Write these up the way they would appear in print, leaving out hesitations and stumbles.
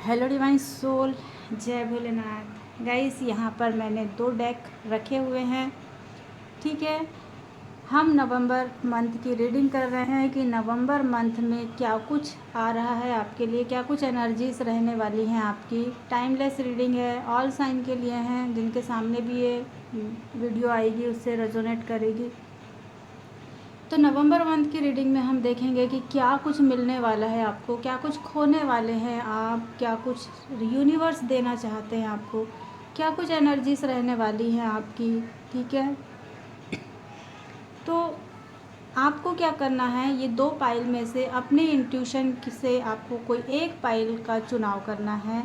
Hello divine soul, जय Bholenath. Guys, यहाँ पर मैंने 2 डेक रखे हुए हैं। ठीक है, हम नवंबर मंथ की रीडिंग कर रहे हैं कि नवंबर मंथ में क्या कुछ आ रहा है आपके लिए, क्या कुछ एनर्जीज रहने वाली हैं आपकी। टाइमलेस रीडिंग है, ऑल साइन के लिए हैं, जिनके सामने भी ये वीडियो आएगी उससे रेजोनेट करेगी। तो नवंबर मंथ की रीडिंग में हम देखेंगे कि क्या कुछ मिलने वाला है आपको, क्या कुछ खोने वाले हैं आप, क्या कुछ यूनिवर्स देना चाहते हैं आपको, क्या कुछ एनर्जीज रहने वाली हैं आपकी। ठीक है, तो आपको क्या करना है, ये 2 पाइल में से अपने इंट्यूशन से आपको कोई एक पाइल का चुनाव करना है।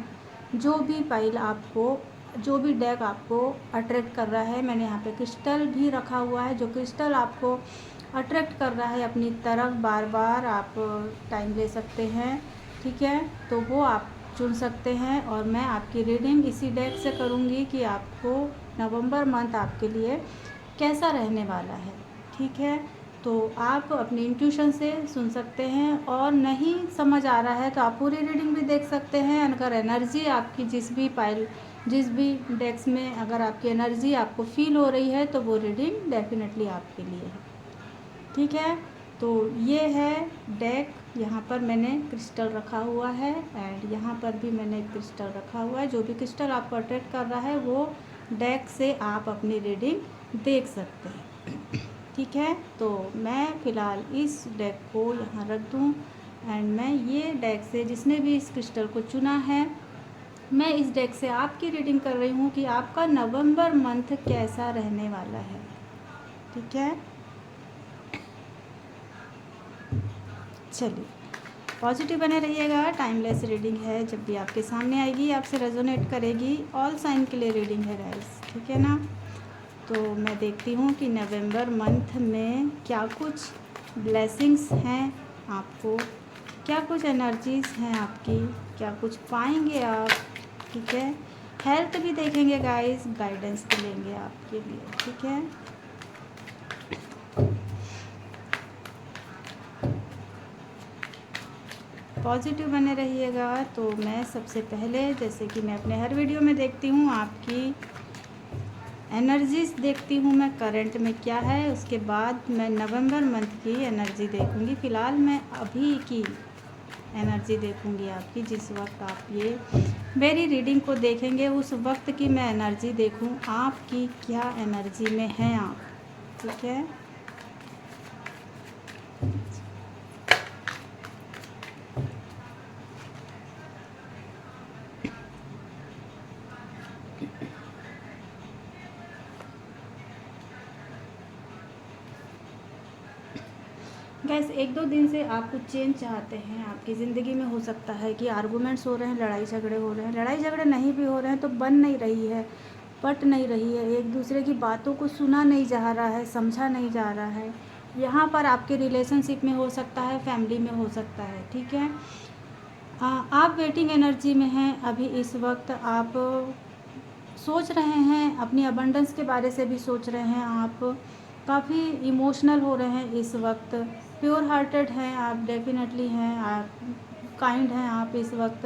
जो भी पाइल आपको, जो भी डेक आपको अट्रैक्ट कर रहा है, मैंने यहाँ पे क्रिस्टल भी रखा हुआ है, जो क्रिस्टल आपको अट्रैक्ट कर रहा है अपनी तरफ, बार बार आप टाइम ले सकते हैं। ठीक है, तो वो आप चुन सकते हैं और मैं आपकी रीडिंग इसी डेक से करूँगी कि आपको नवंबर मंथ आपके लिए कैसा रहने वाला है। ठीक है, तो आप अपनी इंट्यूशन से सुन सकते हैं, और नहीं समझ आ रहा है तो आप पूरी रीडिंग भी देख सकते हैं। अगर एनर्जी आपकी जिस भी डेक्स में अगर आपकी एनर्जी आपको फील हो रही है तो वो रीडिंग डेफिनेटली आपके लिए है। ठीक है, तो ये है डेक। यहाँ पर मैंने क्रिस्टल रखा हुआ है एंड यहाँ पर भी मैंने क्रिस्टल रखा हुआ है। जो भी क्रिस्टल आपको अट्रैक्ट कर रहा है वो डेक से आप अपनी रीडिंग देख सकते हैं। ठीक है, तो मैं फ़िलहाल इस डेक को यहाँ रख दूँ एंड मैं ये डेक से, जिसने भी इस क्रिस्टल को चुना है, मैं इस डेक से आपकी रीडिंग कर रही हूँ कि आपका नवंबर मंथ कैसा रहने वाला है। ठीक है, चलिए पॉजिटिव बने रहिएगा। टाइमलेस रीडिंग है, जब भी आपके सामने आएगी आपसे रेजोनेट करेगी। ऑल साइन के लिए रीडिंग है गाइस, ठीक है ना। तो मैं देखती हूँ कि नवंबर मंथ में क्या कुछ ब्लेसिंग्स हैं आपको, क्या कुछ एनर्जीज हैं आपकी, क्या कुछ पाएंगे आप। ठीक है, हेल्थ भी देखेंगे गाइस, गाइडेंस भी लेंगे आपके लिए। ठीक है, पॉजिटिव बने रहिएगा। तो मैं सबसे पहले, जैसे कि मैं अपने हर वीडियो में देखती हूँ, आपकी एनर्जीज देखती हूँ मैं करंट में क्या है, उसके बाद मैं नवंबर मंथ की एनर्जी देखूँगी। फ़िलहाल मैं अभी की एनर्जी देखूँगी आपकी। जिस वक्त आप ये मेरी रीडिंग को देखेंगे उस वक्त की मैं एनर्जी देखूँ आपकी क्या एनर्जी में हैं आप। ठीक है, गैस 1-2 दिन से आप कुछ चेंज चाहते हैं आपकी ज़िंदगी में। हो सकता है कि आर्गूमेंट्स हो रहे हैं, लड़ाई झगड़े हो रहे हैं, लड़ाई झगड़े नहीं भी हो रहे हैं तो बन नहीं रही है, पट नहीं रही है, एक दूसरे की बातों को सुना नहीं जा रहा है, समझा नहीं जा रहा है। यहाँ पर आपके रिलेशनशिप में हो सकता है, फैमिली में हो सकता है। ठीक है, आप वेटिंग एनर्जी में हैं अभी। इस वक्त आप सोच रहे हैं, अपनी अबंडेंस के बारे से भी सोच रहे हैं, आप काफ़ी इमोशनल हो रहे हैं इस वक्त, प्योर हार्टेड हैं आप, डेफिनेटली हैं आप, काइंड हैं आप इस वक्त,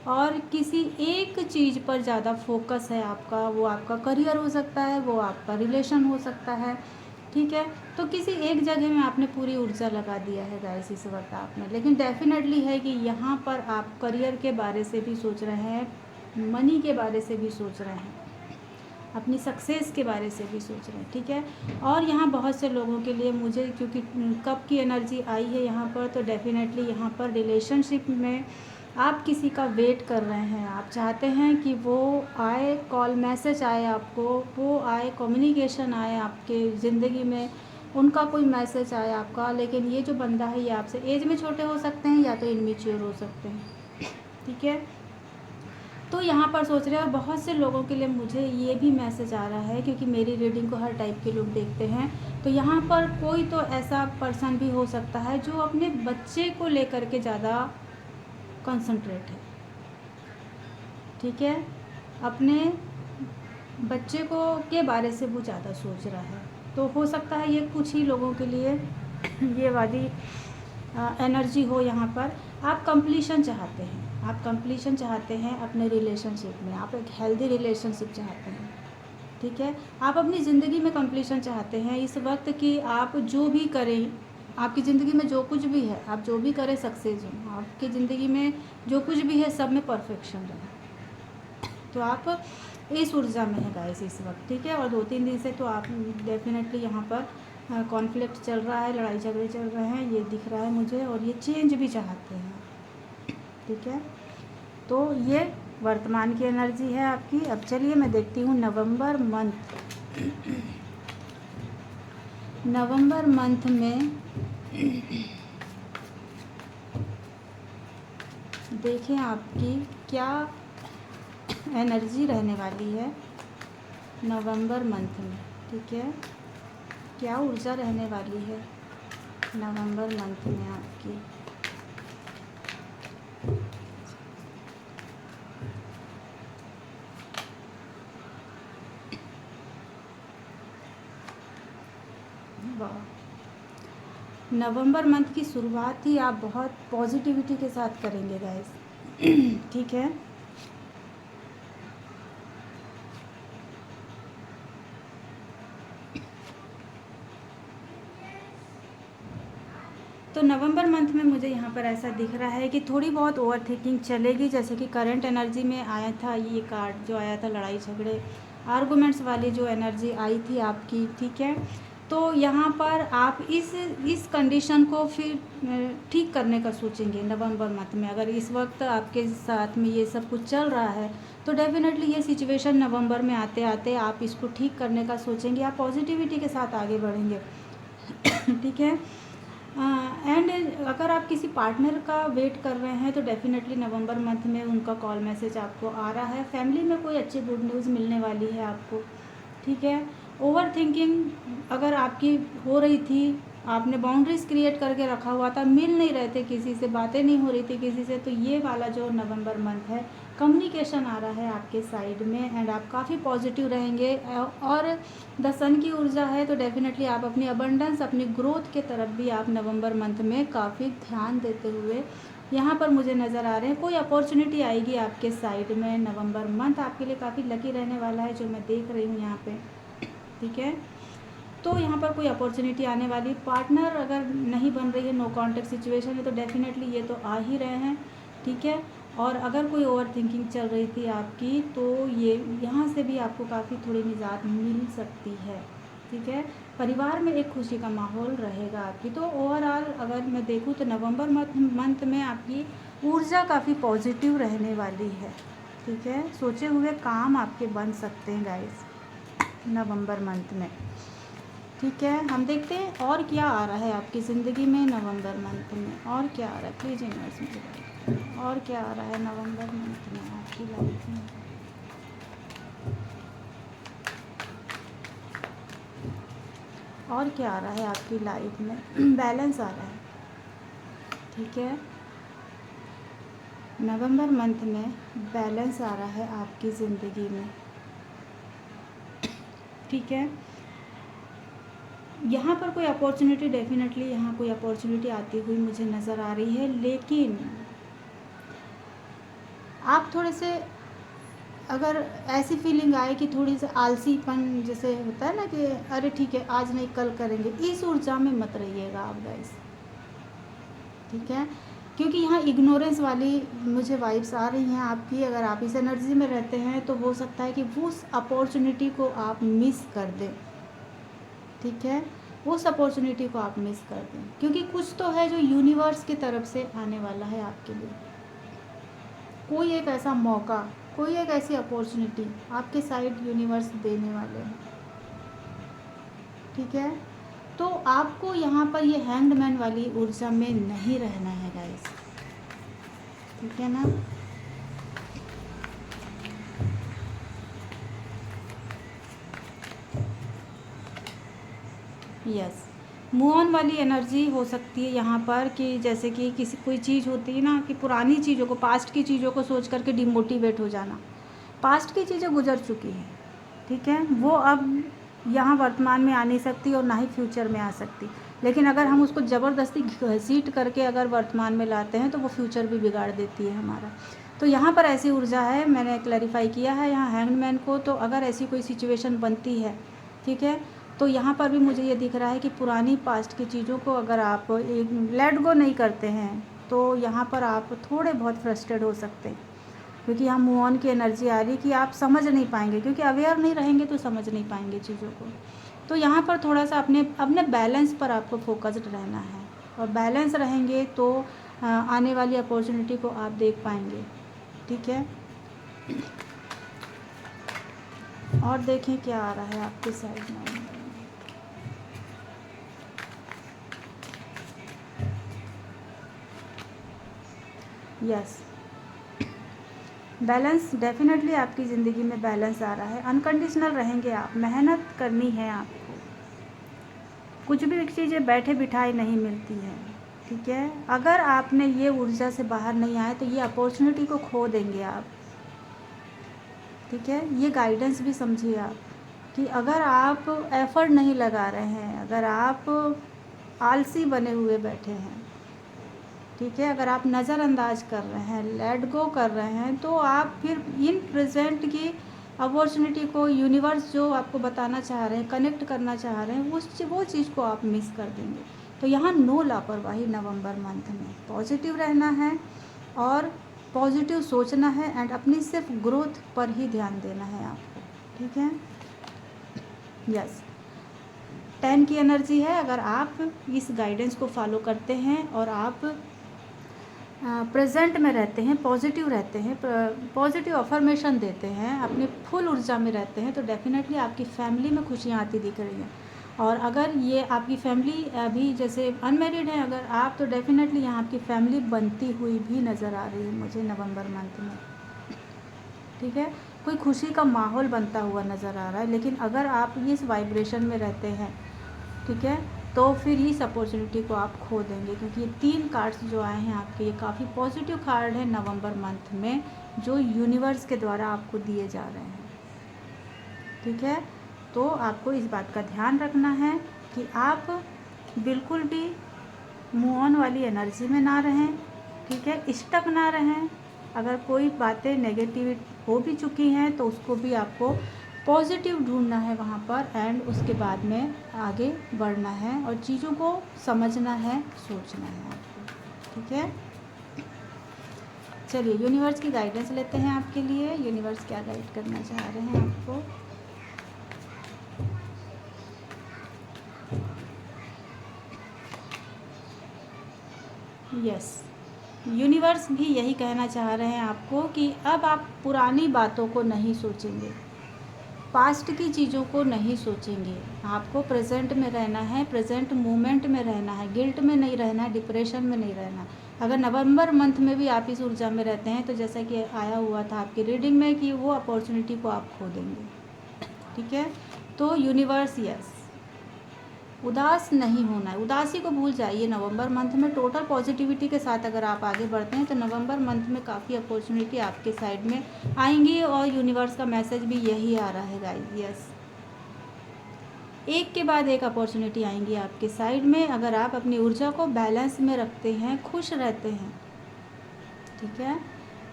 और किसी एक चीज़ पर ज़्यादा फोकस है आपका। वो आपका करियर हो सकता है, वो आपका रिलेशन हो सकता है। ठीक है, तो किसी एक जगह में आपने पूरी ऊर्जा लगा दिया है गाइस इस वक्त आपने। लेकिन डेफिनेटली है कि यहाँ पर आप करियर के बारे से भी सोच रहे हैं, मनी के बारे से भी सोच रहे हैं, अपनी सक्सेस के बारे से भी सोच रहे हैं। ठीक है, और यहाँ बहुत से लोगों के लिए, मुझे क्योंकि कब की एनर्जी आई है यहाँ पर, तो डेफिनेटली यहाँ पर रिलेशनशिप में आप किसी का वेट कर रहे हैं। आप चाहते हैं कि वो आए, कॉल मैसेज आए आपको, वो आए, कम्युनिकेशन आए आपके ज़िंदगी में, उनका कोई मैसेज आए आपका। लेकिन ये जो बंदा है ये आपसे एज में छोटे हो सकते हैं या तो इनमेच्योर हो सकते हैं। ठीक है, तो यहाँ पर सोच रहे हैं। और बहुत से लोगों के लिए मुझे ये भी मैसेज आ रहा है, क्योंकि मेरी रीडिंग को हर टाइप के लोग देखते हैं, तो यहाँ पर कोई तो ऐसा पर्सन भी हो सकता है जो अपने बच्चे को लेकर के ज़्यादा कंसंट्रेट है। ठीक है, अपने बच्चे को के बारे से वो ज़्यादा सोच रहा है। तो हो सकता है ये कुछ ही लोगों के लिए ये वाली एनर्जी हो। यहाँ पर आप कंप्लीशन चाहते हैं, आप कंप्लीशन चाहते हैं अपने रिलेशनशिप में, आप एक हेल्दी रिलेशनशिप चाहते हैं, ठीक है। आप अपनी ज़िंदगी में कंप्लीशन चाहते हैं इस वक्त कि आप जो भी करें, आपकी ज़िंदगी में जो कुछ भी है, आप जो भी करें सक्सेस हो, आपकी ज़िंदगी में जो कुछ भी है सब में परफेक्शन रहे। तो आप इस ऊर्जा में है गाइस इस वक्त, ठीक है। और 2-3 दिन से तो आप डेफिनेटली यहाँ पर कॉन्फ्लिक्ट चल रहा है, लड़ाई झगड़े चल रहे हैं, ये दिख रहा है मुझे, और ये चेंज भी चाहते हैं, ठीक है। तो ये वर्तमान की एनर्जी है आपकी। अब चलिए मैं देखती हूँ नवंबर मंथ में देखें आपकी क्या एनर्जी रहने वाली है नवंबर मंथ में, ठीक है। क्या ऊर्जा रहने वाली है नवंबर मंथ में आपकी। नवंबर मंथ की शुरुआत ही आप बहुत पॉजिटिविटी के साथ करेंगे गाइस, ठीक है। तो नवंबर मंथ में मुझे यहाँ पर ऐसा दिख रहा है कि थोड़ी बहुत ओवर थिंकिंग चलेगी, जैसे कि करंट एनर्जी में आया था ये कार्ड जो आया था, लड़ाई झगड़े आर्गूमेंट्स वाली जो एनर्जी आई थी आपकी, ठीक है। तो यहाँ पर आप इस कंडीशन को फिर ठीक करने का सोचेंगे नवंबर मंथ में। अगर इस वक्त आपके साथ में ये सब कुछ चल रहा है तो डेफिनेटली ये सिचुएशन नवंबर में आते आते आप इसको ठीक करने का सोचेंगे, आप पॉजिटिविटी के साथ आगे बढ़ेंगे, ठीक है। एंड अगर आप किसी पार्टनर का वेट कर रहे हैं तो डेफिनेटली नवंबर मंथ में उनका कॉल मैसेज आपको आ रहा है। फैमिली में कोई अच्छी गुड न्यूज़ मिलने वाली है आपको, ठीक है। ओवर थिंकिंग अगर आपकी हो रही थी, आपने बाउंड्रीज क्रिएट करके रखा हुआ था, मिल नहीं रहे थे किसी से, बातें नहीं हो रही थी किसी से, तो ये वाला जो नवंबर मंथ है कम्युनिकेशन आ रहा है आपके साइड में एंड आप काफ़ी पॉजिटिव रहेंगे। और द सन की ऊर्जा है तो डेफिनेटली आप अपनी अबंडेंस, अपनी ग्रोथ के तरफ भी आप नवंबर मंथ में काफ़ी ध्यान देते हुए यहाँ पर मुझे नज़र आ रहे हैं। कोई अपॉर्चुनिटी आएगी आपके साइड में, नवंबर मंथ आपके लिए काफ़ी लकी रहने वाला है जो मैं देख रही हूँ यहाँ पे, ठीक है। तो यहाँ पर कोई अपॉर्चुनिटी आने वाली, पार्टनर अगर नहीं बन रही है, नो कॉन्टेक्ट सिचुएशन है, तो डेफिनेटली ये तो आ ही रहे हैं, ठीक है। और अगर कोई ओवर थिंकिंग चल रही थी आपकी तो ये यहाँ से भी आपको काफ़ी थोड़ी निजात मिल सकती है, ठीक है। परिवार में एक खुशी का माहौल रहेगा आपकी। तो ओवरऑल अगर मैं देखूँ तो नवंबर मंथ में आपकी ऊर्जा काफ़ी पॉजिटिव रहने वाली है, ठीक है। सोचे हुए काम आपके बन सकते हैं गाइस नवंबर मंथ में, ठीक है। हम देखते हैं और क्या आ रहा है आपकी ज़िंदगी में नवंबर मंथ में, और क्या आ रहा है प्लीज़ यूनिवर्स मुझे बताइए, और क्या आ रहा है नवंबर मंथ में आपकी लाइफ में। और क्या आ रहा है आपकी लाइफ में, बैलेंस आ रहा है, ठीक है। नवंबर मंथ में बैलेंस आ रहा है आपकी ज़िंदगी में, ठीक है। यहाँ पर कोई अपॉर्चुनिटी, डेफिनेटली यहाँ कोई अपॉर्चुनिटी आती हुई मुझे नज़र आ रही है, लेकिन आप थोड़े से अगर ऐसी फीलिंग आए कि थोड़ी सी आलसीपन जैसे होता है ना कि अरे ठीक है आज नहीं कल करेंगे, इस ऊर्जा में मत रहिएगा आप गाइस, ठीक है। क्योंकि यहाँ इग्नोरेंस वाली मुझे वाइब्स आ रही हैं आपकी। अगर आप इस एनर्जी में रहते हैं तो हो सकता है कि उस अपॉर्चुनिटी को आप मिस कर दें, ठीक है। उस अपॉर्चुनिटी को आप मिस कर दें, क्योंकि कुछ तो है जो यूनिवर्स की तरफ से आने वाला है आपके लिए। कोई एक ऐसा मौका, कोई एक ऐसी अपॉर्चुनिटी आपके साइड यूनिवर्स देने वाले हैं, ठीक है। तो आपको यहाँ पर ये हैंग्ड वाली ऊर्जा में नहीं रहना है गाइस, ठीक है ना। यस, मूव ऑन वाली एनर्जी हो सकती है यहाँ पर कि जैसे कि किसी कोई चीज़ होती है ना कि पुरानी चीज़ों को, पास्ट की चीज़ों को सोच करके डिमोटिवेट हो जाना। पास्ट की चीज़ें गुजर चुकी हैं, ठीक है, वो अब यहाँ वर्तमान में आ नहीं सकती और ना ही फ्यूचर में आ सकती। लेकिन अगर हम उसको ज़बरदस्ती घसीट करके अगर वर्तमान में लाते हैं तो वो फ्यूचर भी बिगाड़ देती है हमारा। तो यहाँ पर ऐसी ऊर्जा है, मैंने क्लैरिफाई किया है यहाँ हैंगमैन को। तो अगर ऐसी कोई सिचुएशन बनती है, ठीक है, तो यहाँ पर भी मुझे ये दिख रहा है कि पुरानी पास्ट की चीज़ों को अगर आप लेट गो नहीं करते हैं तो यहाँ पर आप थोड़े बहुत फ्रस्ट्रेट हो सकते हैं, क्योंकि यहाँ मूव ऑन की एनर्जी आ रही कि आप समझ नहीं पाएंगे, क्योंकि अवेयर नहीं रहेंगे तो समझ नहीं पाएंगे चीज़ों को। तो यहाँ पर थोड़ा सा अपने अपने बैलेंस पर आपको फोकस्ड रहना है, और बैलेंस रहेंगे तो आने वाली अपॉर्चुनिटी को आप देख पाएंगे, ठीक है। और देखें क्या आ रहा है आपके साइड में। यस, बैलेंस डेफिनेटली आपकी ज़िंदगी में बैलेंस आ रहा है। अनकंडीशनल रहेंगे आप, मेहनत करनी है आपको, कुछ भी चीज़ें बैठे बिठाई नहीं मिलती है, ठीक है। अगर आपने ये ऊर्जा से बाहर नहीं आए तो ये अपॉर्चुनिटी को खो देंगे आप, ठीक है। ये गाइडेंस भी समझिए आप कि अगर आप एफर्ट नहीं लगा रहे हैं, अगर आप आलसी बने हुए बैठे हैं, ठीक है, अगर आप नज़रअंदाज कर रहे हैं, लेट गो कर रहे हैं, तो आप फिर इन प्रेजेंट की अपॉर्चुनिटी को, यूनिवर्स जो आपको बताना चाह रहे हैं, कनेक्ट करना चाह रहे हैं, वो चीज़ को आप मिस कर देंगे। तो यहाँ नो लापरवाही नवंबर मंथ में, पॉजिटिव रहना है और पॉजिटिव सोचना है एंड अपनी सिर्फ ग्रोथ पर ही ध्यान देना है आपको, ठीक है। यस, 10 की एनर्जी है। अगर आप इस गाइडेंस को फॉलो करते हैं और आप प्रेजेंट में रहते हैं, पॉजिटिव रहते हैं, पॉजिटिव अफर्मेशन देते हैं, अपनी फुल ऊर्जा में रहते हैं, तो डेफिनेटली आपकी फैमिली में खुशियाँ आती दिख रही हैं। और अगर ये आपकी फैमिली अभी जैसे अनमैरिड है अगर आप, तो डेफिनेटली यहाँ आपकी फैमिली बनती हुई भी नज़र आ रही है मुझे नवंबर मंथ में, ठीक है। कोई खुशी का माहौल बनता हुआ नज़र आ रहा है। लेकिन अगर आप इस वाइब्रेशन में रहते हैं, ठीक है, तो फिर इस अपॉर्चुनिटी को आप खो देंगे, क्योंकि ये 3 कार्ड्स जो आए हैं आपके, ये काफ़ी पॉजिटिव कार्ड है नवंबर मंथ में, जो यूनिवर्स के द्वारा आपको दिए जा रहे हैं, ठीक है। तो आपको इस बात का ध्यान रखना है कि आप बिल्कुल भी मूव ऑन वाली एनर्जी में ना रहें, ठीक है, स्टक ना रहें। अगर कोई बातें नेगेटिव हो भी चुकी हैं तो उसको भी आपको पॉजिटिव ढूंढना है वहाँ पर, एंड उसके बाद में आगे बढ़ना है और चीज़ों को समझना है, सोचना है आपको, ठीक है। चलिए यूनिवर्स की गाइडेंस लेते हैं आपके लिए। यूनिवर्स क्या गाइड करना चाह रहे हैं आपको। यस, यूनिवर्स भी यही कहना चाह रहे हैं आपको कि अब आप पुरानी बातों को नहीं सोचेंगे, पास्ट की चीज़ों को नहीं सोचेंगे, आपको प्रेजेंट में रहना है, प्रेजेंट मोमेंट में रहना है, गिल्ट में नहीं रहना है, डिप्रेशन में नहीं रहना। अगर नवंबर मंथ में भी आप इस ऊर्जा में रहते हैं तो जैसा कि आया हुआ था आपकी रीडिंग में कि वो अपॉर्चुनिटी को आप खो देंगे, ठीक है। तो यूनिवर्स यस, उदास नहीं होना है, उदासी को भूल जाइए। नवंबर मंथ में टोटल पॉजिटिविटी के साथ अगर आप आगे बढ़ते हैं तो नवंबर मंथ में काफ़ी अपॉर्चुनिटी आपके साइड में आएंगी, और यूनिवर्स का मैसेज भी यही आ रहा है गाइस। यस, एक के बाद एक अपॉर्चुनिटी आएंगी आपके साइड में, अगर आप अपनी ऊर्जा को बैलेंस में रखते हैं, खुश रहते हैं, ठीक है।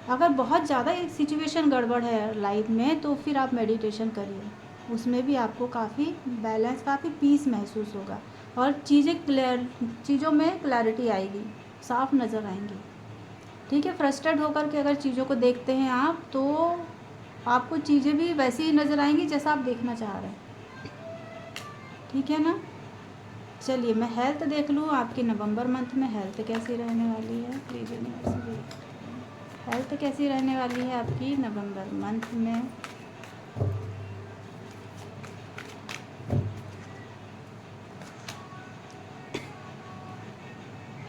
अगर बहुत ज़्यादा एक सिचुएशन गड़बड़ है लाइफ में तो फिर आप मेडिटेशन करिए, उसमें भी आपको काफ़ी बैलेंस, काफ़ी पीस महसूस होगा और चीज़ों में क्लैरिटी आएगी, साफ नज़र आएंगी, ठीक है। फ्रस्ट्रेट होकर के अगर चीज़ों को देखते हैं आप तो आपको चीज़ें भी वैसी ही नज़र आएंगी जैसा आप देखना चाह रहे हैं, ठीक है ना। चलिए मैं हेल्थ देख लूँ आपकी नवंबर मंथ में हेल्थ कैसी रहने वाली है। प्लीज़ हेल्थ कैसी रहने वाली है आपकी नवंबर मंथ में।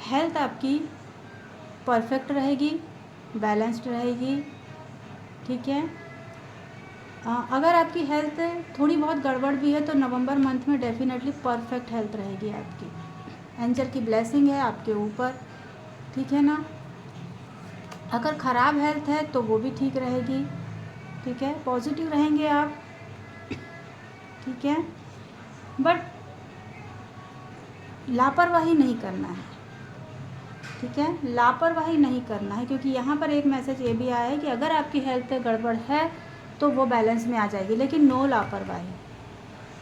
हेल्थ आपकी परफेक्ट रहेगी, बैलेंस्ड रहेगी, ठीक है। अगर आपकी हेल्थ थोड़ी बहुत गड़बड़ भी है तो नवंबर मंथ में डेफिनेटली परफेक्ट हेल्थ रहेगी आपकी। एंजल की ब्लेसिंग है आपके ऊपर, ठीक है ना। अगर ख़राब हेल्थ है तो वो भी ठीक रहेगी, ठीक है। पॉजिटिव रहेंगे आप, ठीक है। बट लापरवाही नहीं करना है, ठीक है, लापरवाही नहीं करना है, क्योंकि यहाँ पर एक मैसेज ये भी आया है कि अगर आपकी हेल्थ गड़बड़ है तो वो बैलेंस में आ जाएगी, लेकिन नो लापरवाही,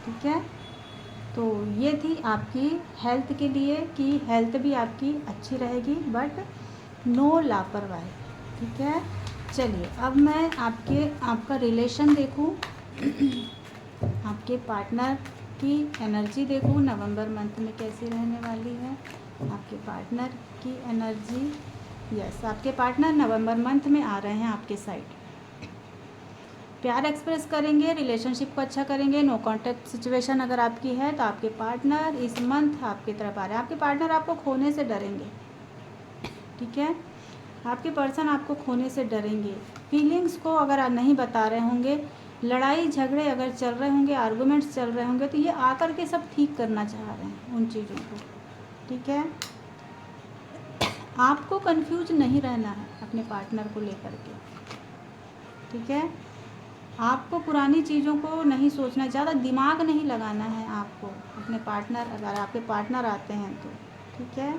ठीक है। तो ये थी आपकी हेल्थ के लिए कि हेल्थ भी आपकी अच्छी रहेगी बट नो लापरवाही, ठीक है। चलिए अब मैं आपका रिलेशन देखूं, आपके पार्टनर की एनर्जी देखूं नवंबर मंथ में कैसी रहने वाली है। आपके पार्टनर की एनर्जी, यस, आपके पार्टनर नवंबर मंथ में आ रहे हैं आपके साइड, प्यार एक्सप्रेस करेंगे, रिलेशनशिप को अच्छा करेंगे। नो कॉन्टैक्ट सिचुएशन अगर आपकी है तो आपके पार्टनर इस मंथ आपकी तरफ आ रहे हैं। आपके पार्टनर आपको खोने से डरेंगे, ठीक है, आपके पर्सन आपको खोने से डरेंगे। फीलिंग्स को अगर आप नहीं बता रहे होंगे, लड़ाई झगड़े अगर चल रहे होंगे, आर्गूमेंट्स चल रहे होंगे, तो ये आकर के सब ठीक करना चाह रहे हैं उन चीज़ों को, ठीक है। आपको कंफ्यूज नहीं रहना है अपने पार्टनर को लेकर के, ठीक है। आपको पुरानी चीज़ों को नहीं सोचना, ज़्यादा दिमाग नहीं लगाना है आपको अपने पार्टनर, अगर आपके पार्टनर आते हैं तो, ठीक है,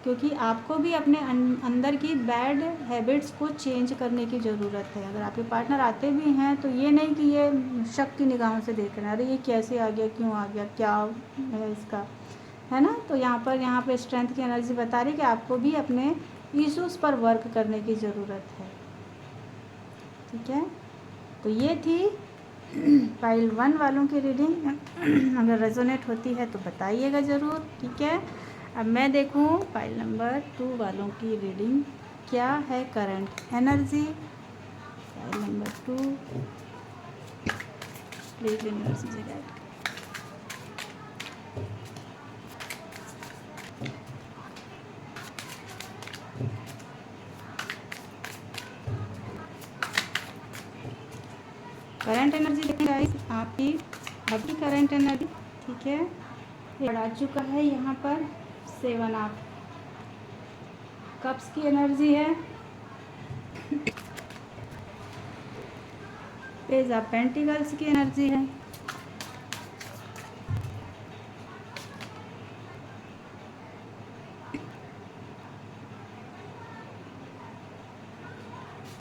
क्योंकि आपको भी अपने अंदर की बैड हैबिट्स को चेंज करने की ज़रूरत है। अगर आपके पार्टनर आते भी हैं तो ये नहीं कि ये शक की निगाहों से देख रहे हैं, अरे ये कैसे आ गया, क्यों आ गया, क्या है इसका, है ना। तो यहाँ पर स्ट्रेंथ की एनर्जी बता रही कि आपको भी अपने इश्यूज़ पर वर्क करने की ज़रूरत है, ठीक है। तो ये थी पाइल 1 वालों की रीडिंग। अगर रेजोनेट होती है तो बताइएगा ज़रूर, ठीक है। अब मैं देखूँ पाइल नंबर 2 वालों की रीडिंग क्या है current energy. Pile number 2 please universe मुझे गाइड। करंट एनर्जी देखें गाइस, आपकी अभी करंट एनर्जी, ठीक है, बढ़ा चुका है। यहाँ पर 7 ऑफ कप्स की एनर्जी है, पेज ऑफ पेंटिकल्स की एनर्जी है,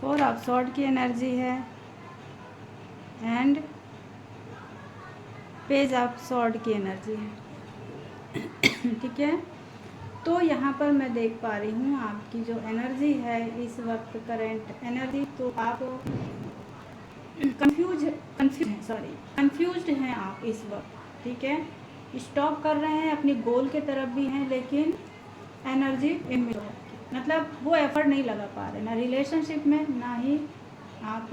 फोर ऑफ सॉर्ड की एनर्जी है एंड पेज ऑफ सॉर्ड की एनर्जी है, ठीक है। तो यहाँ पर मैं देख पा रही हूँ आपकी जो एनर्जी है इस वक्त करंट एनर्जी, तो आप कंफ्यूज्ड हैं आप इस वक्त, ठीक है। स्टॉप कर रहे हैं, अपनी गोल के तरफ भी हैं, लेकिन एनर्जी इनमें मतलब वो एफर्ट नहीं लगा पा रहे, ना रिलेशनशिप में, ना ही आप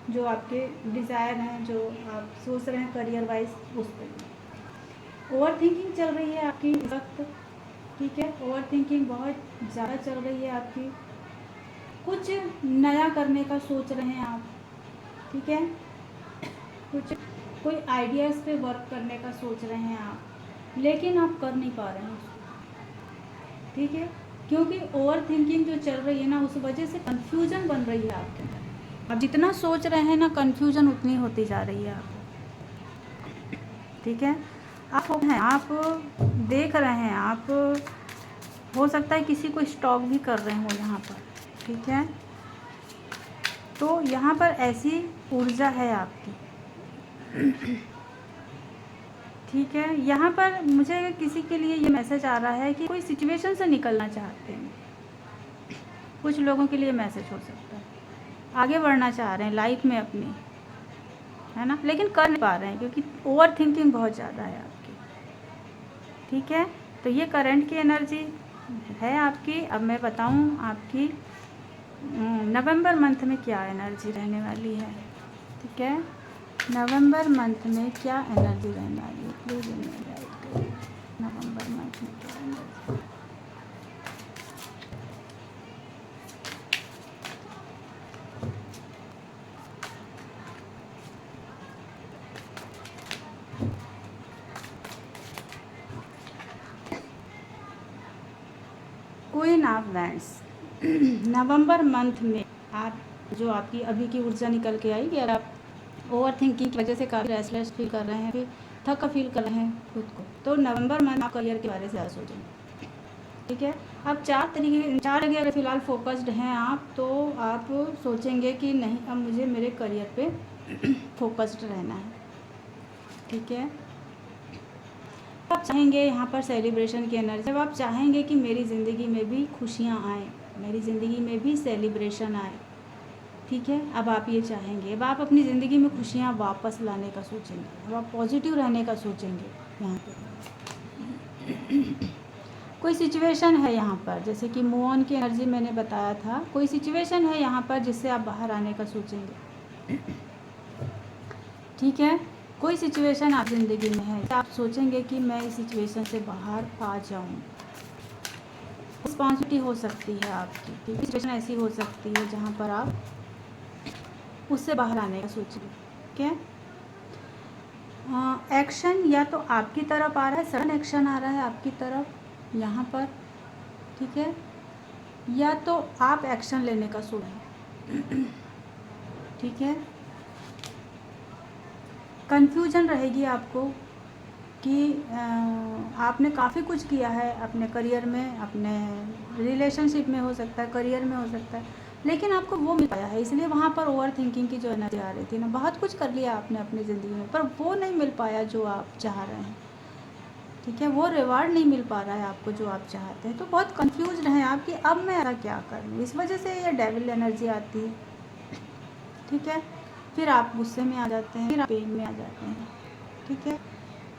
जो आपके डिज़ायर हैं, जो आप सोच रहे हैं करियर वाइज, उस पर ओवर थिंकिंग चल रही है आपकी इस वक्त, ठीक है। ओवर थिंकिंग बहुत ज़्यादा चल रही है आपकी, कुछ नया करने का सोच रहे हैं आप, ठीक है, कोई आइडियाज़ पे वर्क करने का सोच रहे हैं आप, लेकिन आप कर नहीं पा रहे हैं उसको, ठीक है, क्योंकि ओवर थिंकिंग जो चल रही है ना, उस वजह से कन्फ्यूजन बन रही है आपके अंदर। आप जितना सोच रहे हैं ना, कन्फ्यूजन उतनी होती जा रही है आपको, ठीक है। आप देख रहे हैं, आप हो सकता है किसी को स्टॉक भी कर रहे हो यहाँ पर, ठीक है। तो यहाँ पर ऐसी ऊर्जा है आपकी, ठीक है। यहाँ पर मुझे किसी के लिए ये मैसेज आ रहा है कि कोई सिचुएशन से निकलना चाहते हैं, कुछ लोगों के लिए मैसेज हो सकता है, आगे बढ़ना चाह रहे हैं लाइफ में अपनी, है ना, लेकिन कर नहीं पा रहे हैं क्योंकि ओवर थिंकिंग बहुत ज़्यादा है आपकी, ठीक है। तो ये करंट की एनर्जी है आपकी। अब मैं बताऊँ आपकी नवंबर मंथ में क्या एनर्जी रहने वाली है, ठीक है। नवंबर मंथ में क्या एनर्जी रहने वाली है, प्लीज़ नवंबर मंथ में क्या energy. Queen of wands, November month में आप जो आपकी अभी की ऊर्जा निकल के आई कि अगर आप ओवर थिंकिंग की वजह से काफ़ी रेस्टलेस फील कर रहे हैं, थका फील कर रहे हैं खुद को, तो नवंबर में आप करियर के बारे में ज़्यादा सोचेंगे। ठीक है, अब चार जगह अगर फ़िलहाल फोकस्ड हैं आप, तो आप सोचेंगे कि नहीं अब मुझे मेरे करियर पे फोकस्ड रहना है। ठीक है, आप चाहेंगे यहाँ पर सेलिब्रेशन की एनर्जी, जब आप चाहेंगे कि मेरी ज़िंदगी में भी खुशियाँ आएँ, मेरी ज़िंदगी में भी सेलिब्रेशन आए। ठीक है, अब आप ये चाहेंगे, अब आप अपनी ज़िंदगी में खुशियाँ वापस लाने का सोचेंगे, अब आप पॉजिटिव रहने का सोचेंगे। यहाँ पे कोई सिचुएशन है यहाँ पर, जैसे कि मूव ऑन की एनर्जी मैंने बताया था, कोई सिचुएशन है यहाँ पर जिससे आप बाहर आने का सोचेंगे। ठीक है, कोई सिचुएशन आप ज़िंदगी में है, आप सोचेंगे कि मैं इस सिचुएशन से बाहर आ जाऊँ। रिस्पॉन्सिबिलिटी हो सकती है आपकी, सिचुएशन ऐसी हो सकती है जहाँ पर आप उससे बाहर आने का सोचेंगे। ठीक है, एक्शन या तो आपकी तरफ आ रहा है, सडन एक्शन आ रहा है आपकी तरफ यहाँ पर। ठीक है, या तो आप एक्शन लेने का सोच रहे हैं। ठीक है, कंफ्यूजन रहेगी आपको कि आपने काफ़ी कुछ किया है अपने करियर में, अपने रिलेशनशिप में हो सकता है, करियर में हो सकता है, लेकिन आपको वो मिल पाया है, इसलिए वहाँ पर ओवर थिंकिंग की जो एनर्जी आ रही थी ना, बहुत कुछ कर लिया आपने अपनी ज़िंदगी में, पर वो नहीं मिल पाया जो आप चाह रहे हैं। ठीक है, वो रिवार्ड नहीं मिल पा रहा है आपको जो आप चाहते हैं, तो बहुत कंफ्यूज हैं आप कि अब मैं ऐसा क्या करूँ। इस वजह से ये डेविल एनर्जी आती है। ठीक है, फिर आप गुस्से में आ जाते हैं, फिर आप पेन में आ जाते हैं। ठीक है,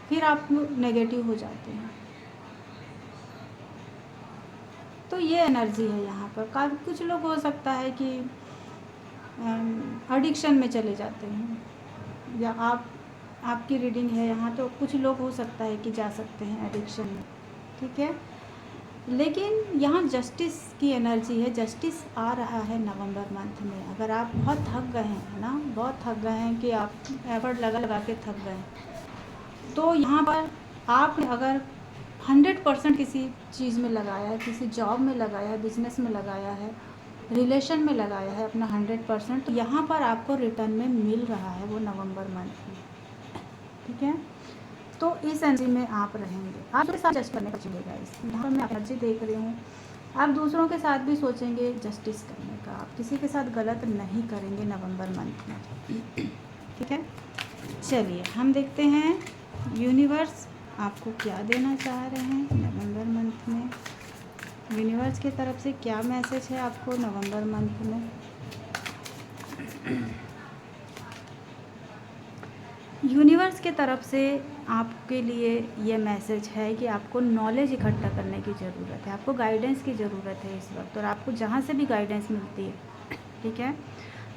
फिर आप नेगेटिव हो जाते हैं। तो ये एनर्जी है यहाँ पर। काफ़ी कुछ लोग हो सकता है कि एडिक्शन में चले जाते हैं, या आपकी रीडिंग है यहाँ, तो कुछ लोग हो सकता है कि जा सकते हैं एडिक्शन में। ठीक है, लेकिन यहाँ जस्टिस की एनर्जी है, जस्टिस आ रहा है नवंबर मंथ में। अगर आप बहुत थक गए हैं ना, बहुत थक गए हैं कि आप एफर्ट लगा के थक गए हैं, तो यहाँ पर आपने अगर 100% किसी चीज़ में लगाया है, किसी जॉब में लगाया है, बिजनेस में लगाया है, रिलेशन में लगाया है अपना 100%, तो यहाँ पर आपको रिटर्न में मिल रहा है वो नवंबर मंथ में। ठीक है, तो इस एनर्जी में आप रहेंगे, आप दूसरे साथ जस्ट करने का चलेगा। इस यहाँ मैं एनर्जी देख रही हूँ, आप दूसरों के साथ भी सोचेंगे जस्टिस करने का, आप किसी के साथ गलत नहीं करेंगे नवंबर मंथ में। ठीक है, चलिए हम देखते हैं यूनिवर्स आपको क्या देना चाह रहे हैं नवंबर मंथ में। यूनिवर्स की तरफ से क्या मैसेज है आपको नवंबर मंथ में। यूनिवर्स के तरफ से आपके लिए ये मैसेज है कि आपको नॉलेज इकट्ठा करने की ज़रूरत है, आपको गाइडेंस की ज़रूरत है इस वक्त, और आपको जहाँ से भी गाइडेंस मिलती है, ठीक है,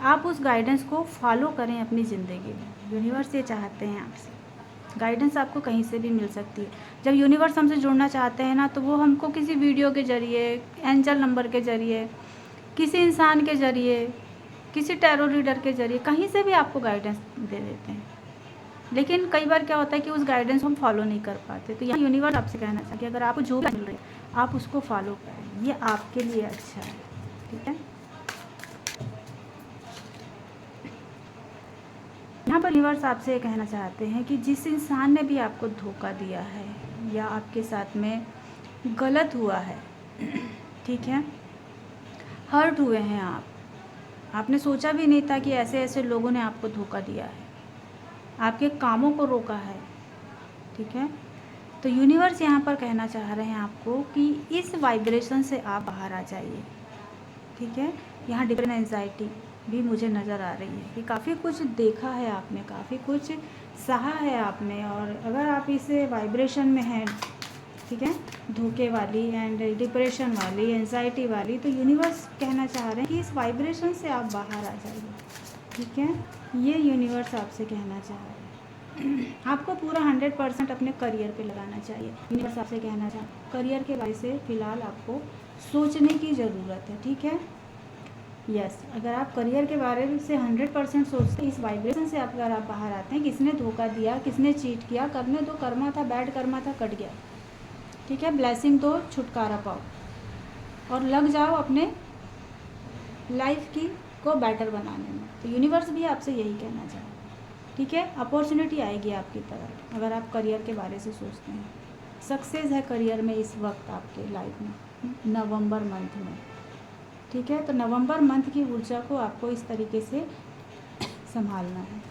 आप उस गाइडेंस को फॉलो करें अपनी ज़िंदगी में। यूनिवर्स ये चाहते हैं आपसे, गाइडेंस आपको कहीं से भी मिल सकती है। जब यूनिवर्स हमसे जुड़ना चाहते हैं ना, तो वो हमको किसी वीडियो के ज़रिए, एंजल नंबर के ज़रिए, किसी इंसान के ज़रिए, किसी टैरो रीडर के ज़रिए, कहीं से भी आपको गाइडेंस दे देते हैं। लेकिन कई बार क्या होता है कि उस गाइडेंस को हम फॉलो नहीं कर पाते। तो यहाँ यूनिवर्स आपसे कहना चाहिए कि अगर आपको जो भी मिल रही है आप उसको फॉलो करें, ये आपके लिए अच्छा है। ठीक है, यहाँ पर यूनिवर्स आपसे ये कहना चाहते हैं कि जिस इंसान ने भी आपको धोखा दिया है या आपके साथ में गलत हुआ है, ठीक है, हर्ट हुए हैं आप, आपने सोचा भी नहीं था कि ऐसे ऐसे लोगों ने आपको धोखा दिया है, आपके कामों को रोका है। ठीक है, तो यूनिवर्स यहाँ पर कहना चाह रहे हैं आपको कि इस वाइब्रेशन से आप बाहर आ जाइए। ठीक है, यहाँ डिप्रेशन, एंजाइटी भी मुझे नज़र आ रही है कि काफ़ी कुछ देखा है आपने, काफ़ी कुछ सहा है आपने, और अगर आप इस वाइब्रेशन में हैं, ठीक है, धोखे वाली एंड डिप्रेशन वाली, एंजाइटी वाली, तो यूनिवर्स कहना चाह रहे हैं कि इस वाइब्रेशन से आप बाहर आ जाइए। ठीक है, ये यूनिवर्स आपसे कहना चाह रहे हैं। आपको पूरा 100% अपने करियर पे लगाना चाहिए। यूनिवर्स आपसे कहना चाह रहे हैं करियर के बारे से फ़िलहाल आपको सोचने की ज़रूरत है। ठीक है, यस, अगर आप करियर के बारे में से 100% सोचते हैं, इस वाइब्रेशन से अगर आप बाहर आते हैं, किसने धोखा दिया, किसने चीट किया, करने दो, कर्मा था, बैड कर्मा था, कट गया। ठीक है, ब्लेसिंग दो, छुटकारा पाओ और लग जाओ अपने लाइफ की को बेटर बनाने में। तो यूनिवर्स भी आपसे यही कहना चाह रहा है। ठीक है, अपॉर्चुनिटी आएगी आपकी तरफ अगर आप करियर के बारे से सोचते हैं। सक्सेस है करियर में इस वक्त आपके लाइफ में नवंबर मंथ में, ठीक है। तो नवंबर मंथ की ऊर्जा को आपको इस तरीके से संभालना है,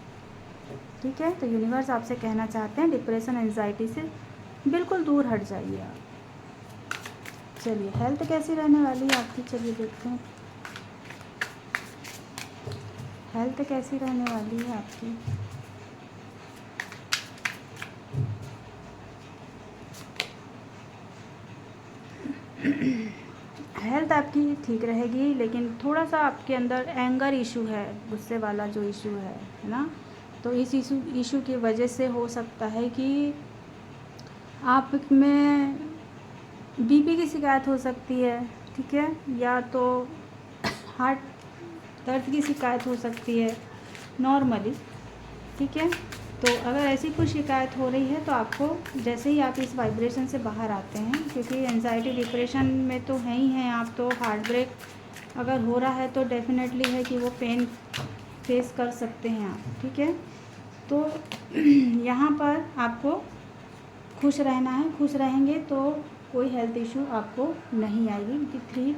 ठीक है। तो यूनिवर्स आपसे कहना चाहते हैं डिप्रेशन एंजाइटी से बिल्कुल दूर हट जाइए आप। चलिए हेल्थ कैसी रहने वाली है आपकी, चलिए देखते हैं हेल्थ कैसी रहने वाली है आपकी। हेल्थ आपकी ठीक रहेगी, लेकिन थोड़ा सा आपके अंदर एंगर इशू है, गुस्से वाला जो इशू है ना, तो इस इशू की वजह से हो सकता है कि आप में बीपी की शिकायत हो सकती है, ठीक है, या तो हार्ट दर्द की शिकायत हो सकती है नॉर्मली, ठीक है। तो अगर ऐसी कोई शिकायत हो रही है तो आपको जैसे ही आप इस वाइब्रेशन से बाहर आते हैं, क्योंकि एंजाइटी डिप्रेशन में तो है ही हैं आप, तो हार्ट ब्रेक अगर हो रहा है तो डेफिनेटली है कि वो पेन फेस कर सकते हैं आप, ठीक है। तो यहाँ पर आपको खुश रहना है, खुश रहेंगे तो कोई हेल्थ इशू आपको नहीं आएगी, क्योंकि 3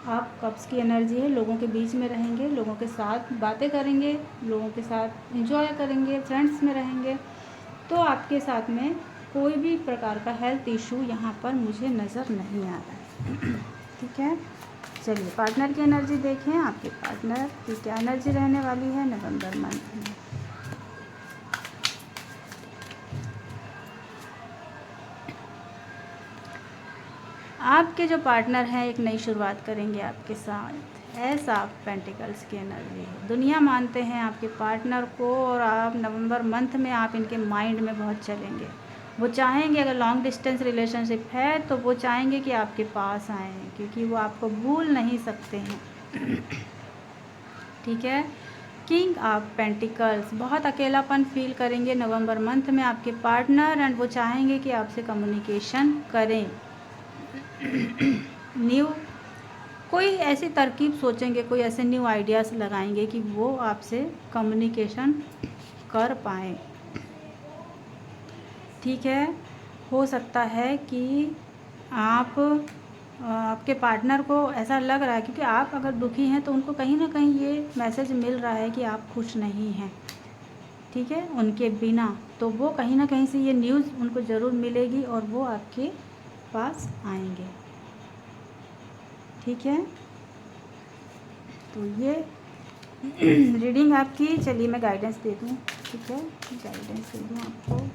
आप कप्स की एनर्जी है, लोगों के बीच में रहेंगे, लोगों के साथ बातें करेंगे, लोगों के साथ एंजॉय करेंगे, फ्रेंड्स में रहेंगे, तो आपके साथ में कोई भी प्रकार का हेल्थ इशू यहाँ पर मुझे नज़र नहीं आ रहा है, ठीक है। चलिए पार्टनर की एनर्जी देखें, आपके पार्टनर की क्या एनर्जी रहने वाली है नवंबर मंथ में। आपके जो पार्टनर हैं एक नई शुरुआत करेंगे आपके साथ, ऐसा पेंटिकल्स की एनर्जी है। दुनिया मानते हैं आपके पार्टनर को, और आप नवंबर मंथ में आप इनके माइंड में बहुत चलेंगे। वो चाहेंगे, अगर लॉन्ग डिस्टेंस रिलेशनशिप है तो वो चाहेंगे कि आपके पास आएँ, क्योंकि वो आपको भूल नहीं सकते हैं, ठीक है। किंग ऑफ पेंटिकल्स, बहुत अकेलापन फील करेंगे नवंबर मंथ में आपके पार्टनर, एंड वो चाहेंगे कि आपसे कम्युनिकेशन करें। न्यू कोई ऐसी तरकीब सोचेंगे, कोई ऐसे न्यू आइडियाज़ लगाएंगे कि वो आपसे कम्युनिकेशन कर पाएँ, ठीक है। हो सकता है कि आपके पार्टनर को ऐसा लग रहा है, क्योंकि आप अगर दुखी हैं तो उनको कहीं ना कहीं ये मैसेज मिल रहा है कि आप खुश नहीं हैं, ठीक है, उनके बिना। तो वो कहीं ना कहीं से ये न्यूज़ उनको ज़रूर मिलेगी और वो आपके पास आएंगे, ठीक है। तो ये रीडिंग आपकी, चलिए मैं गाइडेंस दे दूँ, ठीक है, गाइडेंस दे दूँ आपको।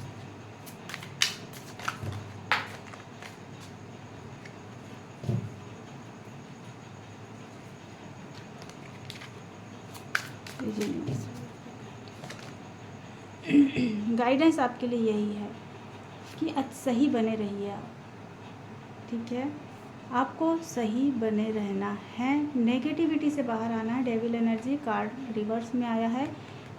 गाइडेंस आपके लिए यही है कि सही बने रहिए आप, ठीक है। आपको सही बने रहना है, नेगेटिविटी से बाहर आना है। डेविल एनर्जी कार्ड रिवर्स में आया है,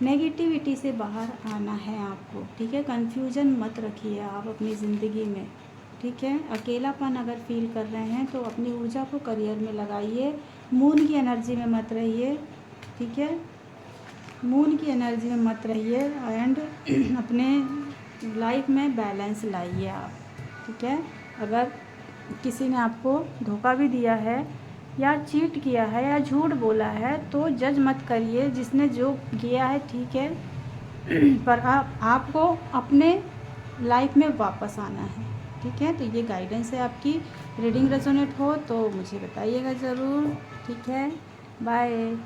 नेगेटिविटी से बाहर आना है आपको, ठीक है। कन्फ्यूजन मत रखिए आप अपनी ज़िंदगी में, ठीक है। अकेलापन अगर फील कर रहे हैं तो अपनी ऊर्जा को करियर में लगाइए, मून की एनर्जी में मत रहिए, ठीक है, मून की एनर्जी में मत रहिए, एंड अपने लाइफ में बैलेंस लाइए आप, ठीक है। अगर किसी ने आपको धोखा भी दिया है या चीट किया है या झूठ बोला है तो जज मत करिए, जिसने जो किया है ठीक है, पर आपको अपने लाइफ में वापस आना है, ठीक है। तो ये गाइडेंस है आपकी। रीडिंग रेजोनेट हो तो मुझे बताइएगा ज़रूर, ठीक है। बाय।